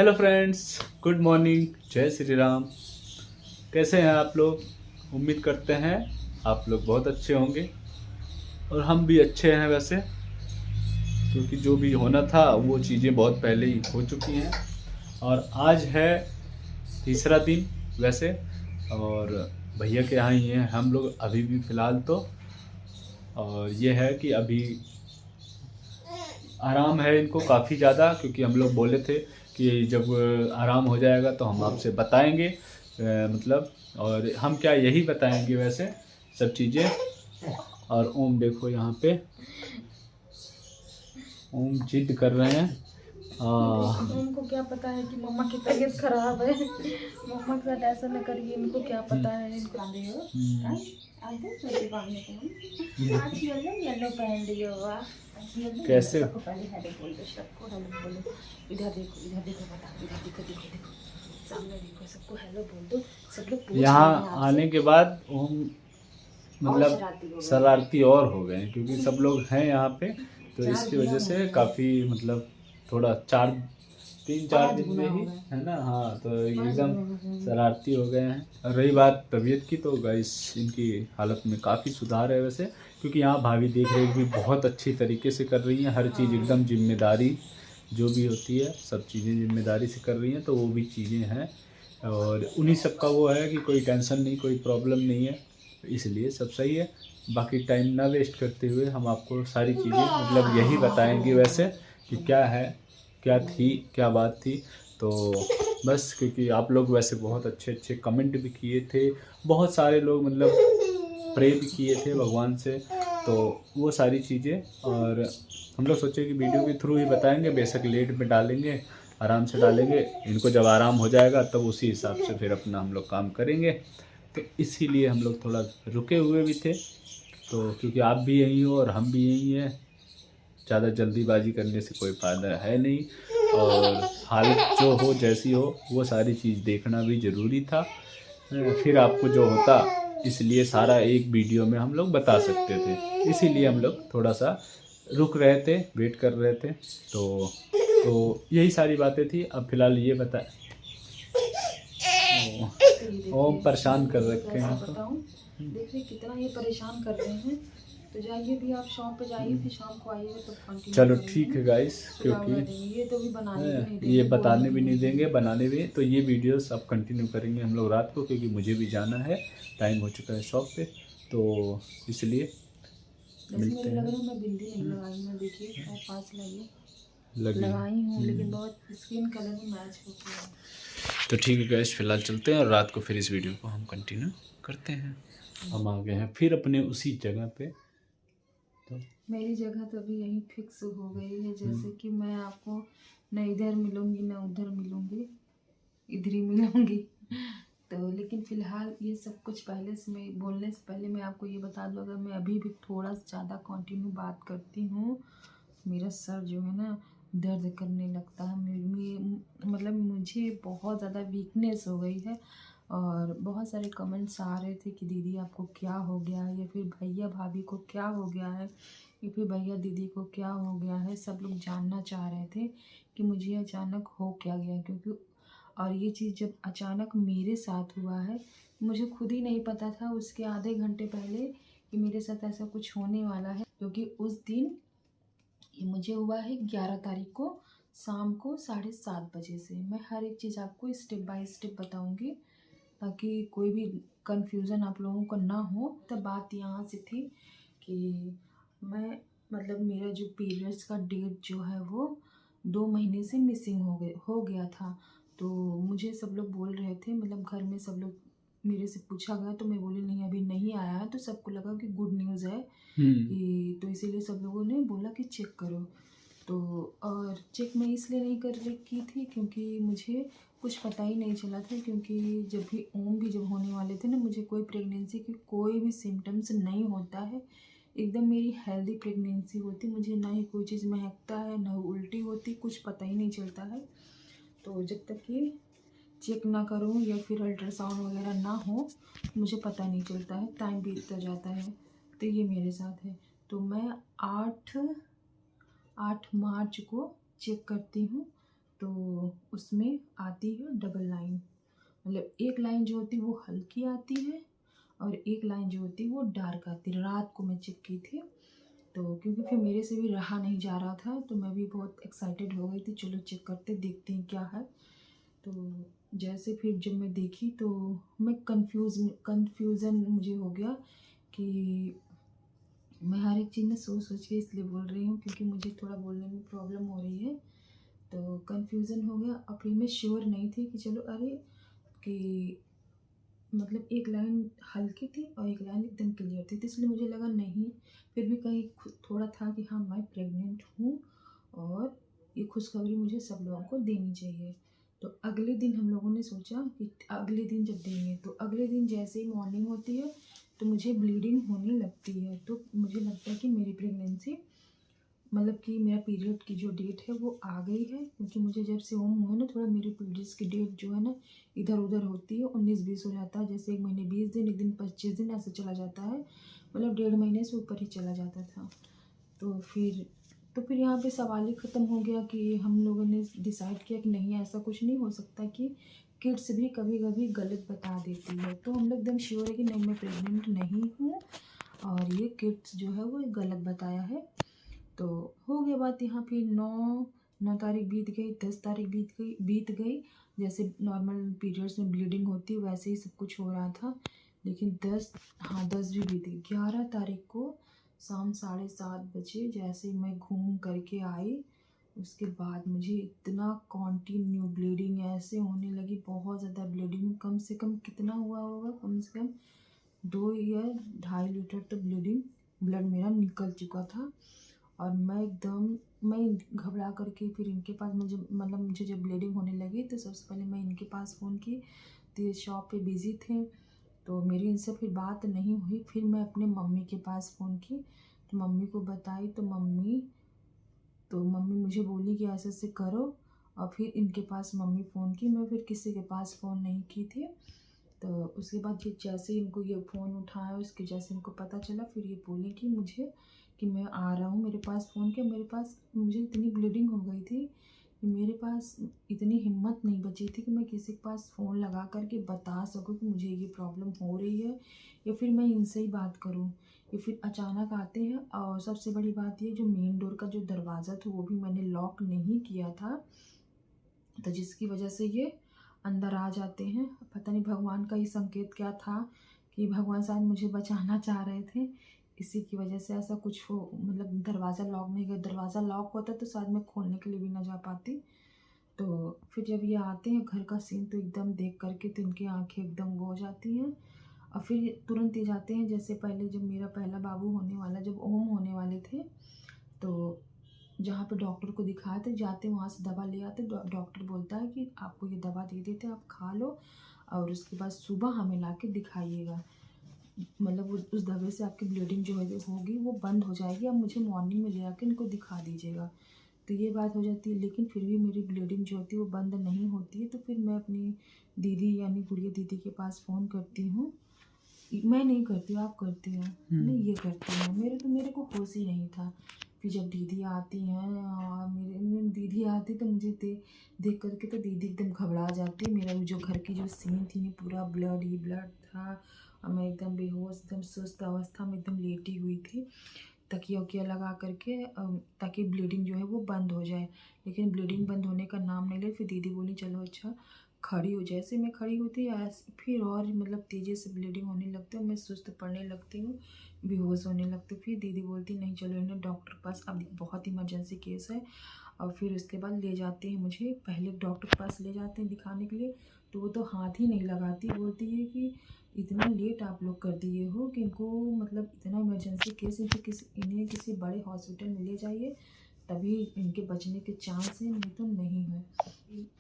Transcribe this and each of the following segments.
Hello friends, good morning, जय श्री राम। कैसे हैं आप लोग? उम्मीद करते हैं आप लोग बहुत अच्छे होंगे और हम भी अच्छे हैं वैसे, क्योंकि जो भी होना था वो चीज़ें बहुत पहले ही हो चुकी हैं। और आज है तीसरा दिन वैसे, और भैया के यहाँ ही हैं हम लोग अभी भी फ़िलहाल तो। और ये है कि अभी आराम है इनको काफ़ी ज़्यादा, क्योंकि हम लोग बोले थे कि जब आराम हो जाएगा तो हम आपसे बताएंगे। मतलब और हम क्या यही बताएंगे वैसे सब चीज़ें। और ओम देखो यहाँ पे, ओम जिद कर रहे हैं। उनको क्या पता है कि मम्मा की तबीयत खराब है। मम्मा के साथ ऐसा न करिए, इनको क्या पता है। इनको येलो पहन रही हो, कैसे सबको पहले हेलो बोल दो, सबको हेलो बोलो। इधर देखो, इधर देखो, बता, इधर देखो, देखो देखो, सामने देखो, सबको हेलो बोल दो। सब लोग पूछ रहे हैं यहाँ आपसे। आने के बाद ओम और मतलब शरारती हो गए। शरारती और हो गए हैं, क्योंकि सब लोग हैं यहाँ पे, तो 4 इसकी गुना वजह हो से गए, काफ़ी मतलब थोड़ा 3-4 5 दिन गुना में हो ही, गए, है ना। हाँ, तो 5 एकदम गुना हो गए। शरारती हो गए हैं। और रही बात तबीयत की, तो गाइस इनकी हालत में काफ़ी सुधार है वैसे, क्योंकि यहाँ भाभी देख रेख भी बहुत अच्छी तरीके से कर रही हैं। हर चीज़ एकदम जिम्मेदारी जो भी होती है, सब चीज़ें जिम्मेदारी से कर रही हैं, तो वो भी चीज़ें हैं। और उन्हीं सब का वो है कि कोई टेंशन नहीं, कोई प्रॉब्लम नहीं है, इसलिए सब सही है। बाकी टाइम ना वेस्ट करते हुए हम आपको सारी चीज़ें मतलब यही बताएंगे वैसे कि क्या है, क्या थी, क्या बात थी। तो बस, क्योंकि आप लोग वैसे बहुत अच्छे अच्छे कमेंट भी किए थे, बहुत सारे लोग मतलब प्रे भी किए थे भगवान से, तो वो सारी चीज़ें। और हम लोग सोचे कि वीडियो के थ्रू ही बताएंगे, बेशक लेट में डालेंगे, आराम से डालेंगे। इनको जब आराम हो जाएगा तब उसी हिसाब से फिर अपना हम लोग काम करेंगे। तो इसीलिए हम लोग थोड़ा रुके हुए भी थे, तो क्योंकि आप भी यहीं हो और हम भी यहीं हैं, ज़्यादा जल्दीबाजी करने से कोई फ़ायदा है नहीं। और हालत जो हो जैसी हो वो सारी चीज़ देखना भी ज़रूरी था। फिर आपको जो होता, इसलिए सारा एक वीडियो में हम लोग बता सकते थे, इसीलिए हम लोग थोड़ा सा रुक रहे थे, वेट कर रहे थे। तो यही सारी बातें थी। अब फ़िलहाल ये बता, तो ये ओम देखिए, परेशान मैं कर आपको रखे कैसे हैं तो। बताऊं। देखिए कितना ये परेशान कर रहे हैं। तो जाइए भी, आप शॉप पे जाइए, फिर शाम को आइएगा तब कंटिन्यू चलो ठीक करेंगे। है गाइस, सुबह क्योंकि उधर देंगे, ये तो भी बनाने भी नहीं ये देंगे, बोलने बताने भी भी नहीं नहीं देंगे, देंगे। बनाने भी। तो ये वीडियोस अब कंटिन्यू करेंगे हम लोग रात को, क्योंकि मुझे भी जाना है, टाइम हो चुका है शॉप पे, तो इसलिए वैसे मिलते मेरे लग हैं। रहा है मैं बिंदी नहीं लगाई, मैं देखिए और पास लाइए। लगी। लगाई हूँ लेकिन बहुत स्किन कलर में मैच होती है। तो ठीक है गाइस, फिलहाल चलते हैं और रात को फिर इस वीडियो को हम कंटिन्यू करते हैं। हम आ गए हैं फिर अपने उसी जगह पे। तो मेरी जगह तो अभी यहीं फिक्स हो गई है, जैसे कि मैं आपको न इधर मिलूंगी न उधर मिलूंगी, इधर ही मिलूंगी। तो लेकिन फ़िलहाल ये सब कुछ पहले से, मैं बोलने से पहले मैं आपको ये बता दूँ, अगर मैं अभी भी थोड़ा ज़्यादा कंटिन्यू बात करती हूँ, मेरा सर जो है ना दर्द करने लगता है। मतलब मुझे बहुत ज़्यादा वीकनेस हो गई है। और बहुत सारे कमेंट्स आ रहे थे कि दीदी आपको क्या हो गया है, या फिर भैया भाभी को क्या हो गया है, या फिर भैया दीदी को क्या हो गया है। सब लोग जानना चाह रहे थे कि मुझे अचानक हो क्या गया, क्योंकि और ये चीज़ जब अचानक मेरे साथ हुआ है, मुझे खुद ही नहीं पता था उसके आधे घंटे पहले कि मेरे साथ ऐसा कुछ होने वाला है। क्योंकि उस दिन ये मुझे हुआ है 11 तारीख को शाम को 7:30 बजे से। मैं हर एक चीज़ आपको स्टेप बाय स्टेप बताऊंगी, ताकि कोई भी कंफ्यूजन आप लोगों को ना हो। तब बात यहाँ से थी कि मैं मतलब मेरा जो पीरियड्स का डेट जो है वो 2 महीने से मिसिंग हो गया था। तो मुझे सब लोग बोल रहे थे, मतलब घर में सब लोग, मेरे से पूछा गया तो मैं बोली नहीं अभी नहीं आया है, तो सबको लगा कि गुड न्यूज़ है कि, तो इसीलिए सब लोगों ने बोला कि चेक करो। तो और चेक मैं इसलिए नहीं कर रखी थी क्योंकि मुझे कुछ पता ही नहीं चला था, क्योंकि जब भी ओम भी जब होने वाले थे ना, मुझे कोई प्रेगनेंसी की कोई भी सिम्टम्स नहीं होता है। एकदम मेरी हेल्दी प्रेगनेंसी होती, मुझे ना ही कोई चीज़ महकता है, ना उल्टी होती, कुछ पता ही नहीं चलता है। तो जब तक कि चेक ना करूँ या फिर अल्ट्रासाउंड वगैरह ना हो, मुझे पता नहीं चलता है, टाइम बीतता जाता है। तो ये मेरे साथ है। तो मैं 8 मार्च को चेक करती हूँ, तो उसमें आती है डबल लाइन, मतलब एक लाइन जो होती है वो हल्की आती है और एक लाइन जो होती है वो डार्क आती है। रात को मैं चेक की थी, तो क्योंकि फिर मेरे से भी रहा नहीं जा रहा था, तो मैं भी बहुत एक्साइटेड हो गई थी, चलो चेक करते देखते हैं क्या है। तो जैसे फिर जब मैं देखी तो मैं कन्फ्यूज़न मुझे हो गया कि मैं हर एक चीज़ में सोच सोच के इसलिए बोल रही हूँ क्योंकि मुझे थोड़ा बोलने में प्रॉब्लम हो रही है। तो कन्फ्यूज़न हो गया और फिर मैं श्योर नहीं थी कि चलो अरे कि मतलब एक लाइन हल्की थी और एक लाइन एकदम क्लियर थी, तो इसलिए मुझे लगा नहीं, फिर भी कहीं थोड़ा था कि हाँ मैं प्रेग्नेंट हूँ और ये खुशखबरी मुझे सब लोगों को देनी चाहिए। तो अगले दिन हम लोगों ने सोचा कि अगले दिन जब देंगे, तो अगले दिन जैसे ही मॉर्निंग होती है तो मुझे ब्लीडिंग होने लगती है, तो मुझे लगता है कि मेरी प्रेगनेंसी मतलब कि मेरा पीरियड की जो डेट है वो आ गई है, क्योंकि मुझे जब से होम हुआ ना थोड़ा मेरे पीरियड्स की डेट जो है ना इधर उधर होती है, 19-20 हो जाता है, जैसे एक महीने 20 दिन, एक दिन 25 दिन ऐसे चला जाता है, मतलब 1.5 महीने से ऊपर ही चला जाता था। तो फिर यहाँ पे सवाल ही ख़त्म हो गया कि हम लोगों ने डिसाइड किया कि नहीं ऐसा कुछ नहीं हो सकता कि किड्स भी कभी कभी गलत बता देती है। तो हम लोग एकदम श्योर है कि नहीं मैं प्रेग्नेंट नहीं हूँ और ये किड्स जो है वो गलत बताया है। तो हो गया बात यहाँ फिर 9 तारीख बीत गई, 10 तारीख बीत गई जैसे नॉर्मल पीरियड्स में ब्लीडिंग होती है वैसे ही सब कुछ हो रहा था। लेकिन 10 भी बीत गई। 11 तारीख को शाम 7:30 बजे जैसे ही मैं घूम करके आई, उसके बाद मुझे इतना कॉन्टिन्यू ब्लीडिंग ऐसे होने लगी, बहुत ज़्यादा ब्लीडिंग, कम से कम कितना हुआ होगा, कम से कम 2 या 2.5 लीटर तो ब्लड मेरा निकल चुका था। और मैं घबरा करके फिर इनके पास मुझे जब ब्लीडिंग होने लगी तो सबसे पहले मैं इनके पास फ़ोन की, तो ये शॉप पे बिज़ी थे, तो मेरी इनसे फिर बात नहीं हुई। फिर मैं अपने मम्मी के पास फ़ोन की, तो मम्मी को बताई, तो मम्मी मुझे बोली कि ऐसे ऐसे करो, और फिर इनके पास मम्मी फ़ोन की, मैं फिर किसी के पास फ़ोन नहीं की थी। तो उसके बाद फिर जैसे ही इनको ये फ़ोन उठाया, उसके जैसे इनको पता चला, फिर ये बोले कि मुझे कि मैं आ रहा हूँ, मेरे पास फ़ोन किया, मेरे पास मुझे इतनी ब्लीडिंग हो गई थी कि मेरे पास इतनी हिम्मत नहीं बची थी कि मैं किसी के पास फ़ोन लगा कर के बता सकूँ कि मुझे ये प्रॉब्लम हो रही है या फिर मैं इनसे ही बात करूँ। ये फिर अचानक आते हैं, और सबसे बड़ी बात ये जो मेन डोर का जो दरवाज़ा था वो भी मैंने लॉक नहीं किया था, तो जिसकी वजह से ये अंदर आ जाते हैं। पता नहीं भगवान का ये संकेत क्या था कि भगवान शायद मुझे बचाना चाह रहे थे, इसी की वजह से ऐसा कुछ हो, मतलब दरवाज़ा लॉक नहीं किया। दरवाज़ा लॉक होता तो शायद मैं खोलने के लिए भी ना जा पाती। तो फिर जब ये आते हैं घर का सीन तो एकदम देख करके तो इनकी आंखें एकदम वो हो जाती हैं, और फिर ये तुरंत ही जाते हैं। जैसे पहले जब मेरा पहला बाबू होने वाला, जब ओम होने वाले थे, तो जहाँ पे डॉक्टर को दिखाया था जाते वहाँ से दवा ले आते, डॉक्टर बोलता है कि आपको ये दवा दे देते आप खा लो और उसके बाद सुबह हमें ला के दिखाइएगा, मतलब उस दवा से आपकी ब्लीडिंग जो है होगी वो बंद हो जाएगी, आप मुझे मॉर्निंग में ले आके इनको दिखा दीजिएगा। तो ये बात हो जाती है, लेकिन फिर भी मेरी ब्लीडिंग जो होती है वो बंद नहीं होती है। तो फिर मैं अपनी दीदी यानी गुड़िया दीदी के पास फ़ोन करती हूँ। मैं नहीं करती हूँ, आप करती हो? नहीं, ये करती हूँ। मेरे को होश ही नहीं था। फिर जब दीदी आती हैं और दीदी आती तो मुझे देख करके तो दीदी एकदम घबरा जाती। मेरा जो घर की जो सीन थी पूरा ब्लड ही ब्लड था, और मैं एकदम बेहोश, एकदम सुस्त अवस्था में एकदम लेटी हुई थी, तकिया वकिया लगा करके, ताकि ब्लीडिंग जो है वो बंद हो जाए। लेकिन ब्लीडिंग बंद होने का नाम नहीं ले। फिर दीदी बोली चलो अच्छा खड़ी हो। जैसे मैं खड़ी होती फिर और मतलब तेज़ी से ब्लीडिंग होने लगती है, मैं सुस्त पड़ने लगती हूँ, बेहोश होने लगती हूँ। फिर दीदी बोलती नहीं चलो इन्हें डॉक्टर के पास, अब बहुत इमरजेंसी केस है। और फिर उसके बाद ले जाते हैं मुझे, पहले डॉक्टर के पास ले जाते हैं दिखाने के लिए, तो वो तो हाथ ही नहीं लगाती, बोलती है कि इतना लेट आप लोग कर दिए हो कि इनको मतलब इतना इमरजेंसी केस है, इन्हें किसी बड़े हॉस्पिटल में ले जाइए तभी इनके बचने के चांस हैं, नहीं तो नहीं है।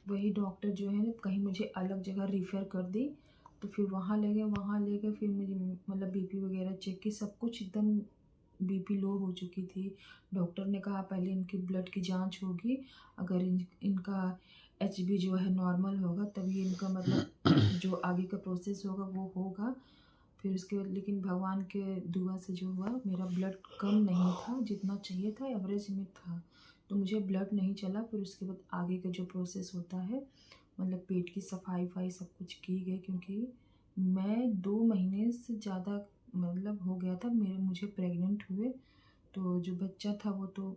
वही डॉक्टर जो है ना कहीं मुझे अलग जगह रेफ़र कर दी, तो फिर वहाँ ले गए फिर मुझे मतलब बीपी वगैरह चेक की, सब कुछ एकदम बीपी लो हो चुकी थी। डॉक्टर ने कहा पहले इनकी ब्लड की जांच होगी, अगर इनका एचबी जो है नॉर्मल होगा तभी इनका मतलब जो आगे का प्रोसेस होगा वो होगा। फिर उसके बाद लेकिन भगवान के दुआ से जो हुआ, मेरा ब्लड कम नहीं था, जितना चाहिए था एवरेज में था। तो मुझे ब्लड नहीं चला। फिर उसके बाद आगे का जो प्रोसेस होता है, मतलब पेट की सफाई वफाई सब कुछ की गई, क्योंकि मैं 2 महीने से ज़्यादा मतलब हो गया था मुझे प्रेग्नेंट हुए। तो जो बच्चा था वो तो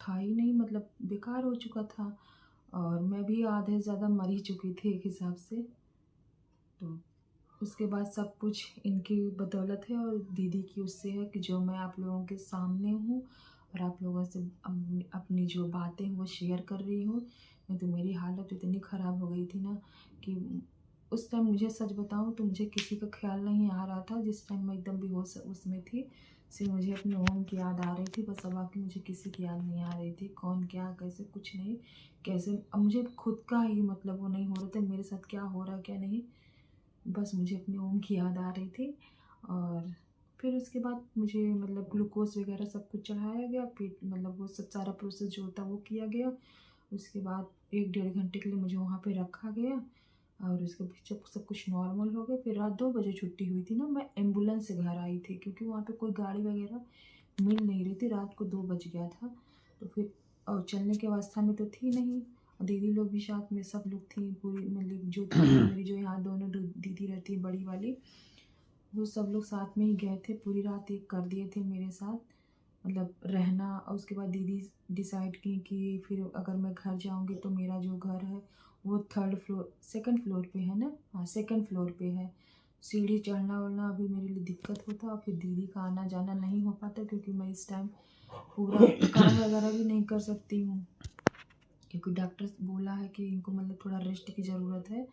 था ही नहीं, मतलब बेकार हो चुका था, और मैं भी आधे से ज़्यादा मर ही चुकी थी एक हिसाब से। तो उसके बाद सब कुछ इनकी बदौलत है और दीदी की उससे है कि जो मैं आप लोगों के सामने हूँ और आप लोगों से अपनी जो बातें हैं वो शेयर कर रही हूँ। नहीं तो मेरी हालत इतनी ख़राब हो गई थी ना कि उस टाइम, मुझे सच बताऊँ तो मुझे किसी का ख्याल नहीं आ रहा था। जिस टाइम मैं एकदम बेहोश उसमें थी, सिर्फ मुझे अपने ओम की याद आ रही थी बस। अब बाकी मुझे किसी की याद नहीं आ रही थी, कौन क्या कैसे कुछ नहीं। कैसे अब मुझे खुद का ही मतलब वो नहीं हो रहा था मेरे साथ क्या हो रहा है क्या नहीं, बस मुझे अपने ओम की याद आ रही थी। और फिर उसके बाद मुझे मतलब ग्लूकोज वगैरह सब कुछ चढ़ाया गया, पेट मतलब वो सब सारा प्रोसेस जो होता वो किया गया। उसके बाद 1-1.5 घंटे के लिए मुझे वहाँ पे रखा गया, और उसके बाद जब सब कुछ नॉर्मल हो गया, फिर रात 2 बजे छुट्टी हुई थी ना, मैं एम्बुलेंस से घर आई थी क्योंकि वहाँ पे कोई गाड़ी वगैरह मिल नहीं रही थी, रात को 2 बज गया था। तो फिर और चलने की अवस्था में तो थी नहीं, और दीदी लोग भी साथ में सब लोग थी पूरी, मतलब जो थी मेरी, जो यहाँ दोनों दीदी रहती है बड़ी वाली, वो सब लोग साथ में ही गए थे। पूरी रात एक कर दिए थे मेरे साथ, मतलब रहना। और उसके बाद दीदी डिसाइड की कि फिर अगर मैं घर जाऊंगी तो मेरा जो घर है वो 2nd फ्लोर पे है ना, हाँ 2nd फ्लोर पे है। सीढ़ी चढ़ना वढ़ना अभी मेरे लिए दिक्कत होता, और फिर दीदी का आना जाना नहीं हो पाता क्योंकि मैं इस टाइम पूरा काम वगैरह भी नहीं कर सकती हूँ, क्योंकि डॉक्टर बोला है कि इनको मतलब थोड़ा रेस्ट की ज़रूरत है।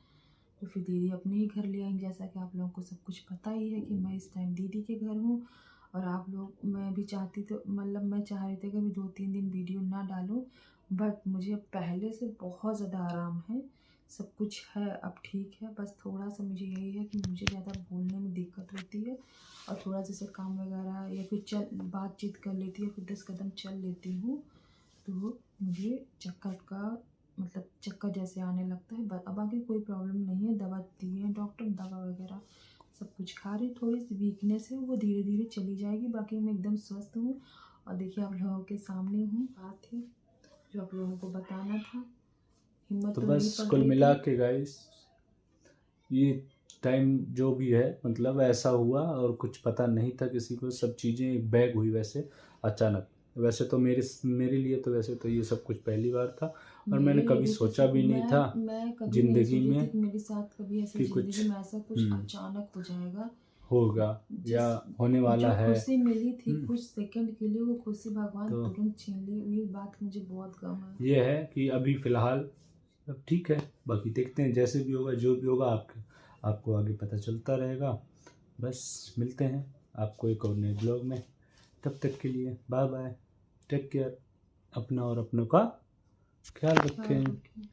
तो फिर दीदी अपने ही घर ले आएंगे, जैसा कि आप लोगों को सब कुछ पता ही है कि मैं इस टाइम दीदी के घर हूँ। और आप लोग, मैं भी चाहती तो मतलब मैं चाह रही थी कि अभी 2-3 दिन वीडियो ना डालूँ, बट मुझे पहले से बहुत ज़्यादा आराम है, सब कुछ है अब ठीक है। बस थोड़ा सा मुझे यही है कि मुझे ज़्यादा बोलने में दिक्कत होती है, और थोड़ा जैसे काम वगैरह या फिर बातचीत कर लेती है, फिर 10 कदम चल लेती हूँ तो मुझे चक्कर का मतलब चक्कर जैसे आने लगता है। अब बाकी कोई प्रॉब्लम नहीं है, दवा दी है डॉक्टर, दवा वगैरह सब कुछ खा रही। थोड़ी सी वीकनेस है, वो धीरे धीरे चली जाएगी, बाकी मैं एकदम स्वस्थ हूँ। और देखिए आप लोगों के सामने हूँ, बात है जो आप लोगों को बताना था, हिम्मत तो तो नहीं बस पड़ कुल रही मिला थी। के गाइस, ये टाइम जो भी है मतलब ऐसा हुआ और कुछ पता नहीं था किसी को, सब चीज़ें एक बैग हुई वैसे अचानक। वैसे तो मेरे लिए तो वैसे तो ये सब कुछ पहली बार था, और मैंने मेरे लिए कभी भी सोचा भी नहीं था मैं कभी नहीं ज़िंदगी सोची थी में कि मेरे साथ कभी ऐसे कि कुछ ज़िंदगी में ऐसा कुछ अचानक हो जाएगा। होगा या जिस होने वाला जो है। खुशी मिली थी कुछ सेकंड के लिए, वो खुशी भगवान तो तुरंत छीन ली, ये बात मुझे बहुत गम है। ये है कि अभी फ़िलहाल अब ठीक है, बाकी देखते हैं जैसे भी होगा जो भी होगा आपको आगे पता चलता रहेगा। बस मिलते हैं आपको एक और नए ब्लॉग में, तब तक के लिए बाय बाय, टेक केयर, अपना और अपनों का ख्याल ख्याल रखें। रखें।